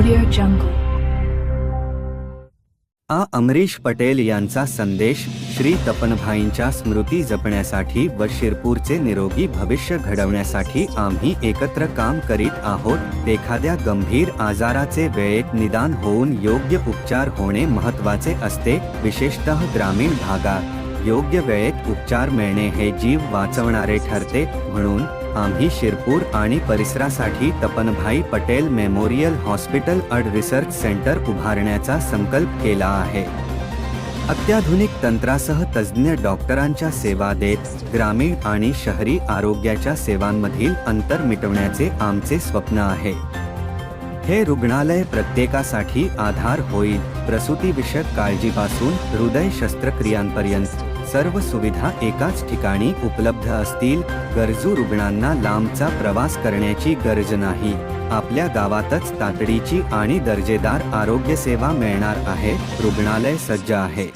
Audio Jungle. Amrish Patel यांचा संदेश श्री तपनभाईंच्या स्मृती जपण्यासाठी व शिरपूरचे निरोगी भविष्य घडवण्यासाठी आम्ही एकत्र काम करीत आहोत। एखाद्या गंभीर आजाराचे वेळेत निदान होऊन योग्य उपचार होणे महत्त्वाचे असते। विशेषतः ग्रामीण भागात योग्य वेळेत उपचार मिळणे हे जीव वाचवणारे ठरते। म्हणून आम्ही शिरपूर आणि परिसरासाठी Tapanbhai Patel memorial hospital and research centre उभारण्याचा संकल्प केला आहे। अत्याधुनिक तंत्रासह तज्ज्ञ डॉक्टरांच्या सेवा देत ग्रामीण आणि शहरी आरोग्याच्या सेवांमधील अंतर मिटवण्याचे आमचे स्वप्न आहे। हे रुग्णालय प्रत्येकासाठी आधार होईल। प्रसूतीविषयक काळजीपासून हृदय शस्त्रक्रियांपर्यंत सर्व सुविधा एकाच ठिकाणी उपलब्ध असतील। गरजू रुग्णांना लांबचा प्रवास करण्याची गरज नाही। आपल्या गावातच तातडीची आणि दर्जेदार आरोग्य सेवा मिळणार आहे। रुग्णालय सज्ज आहे।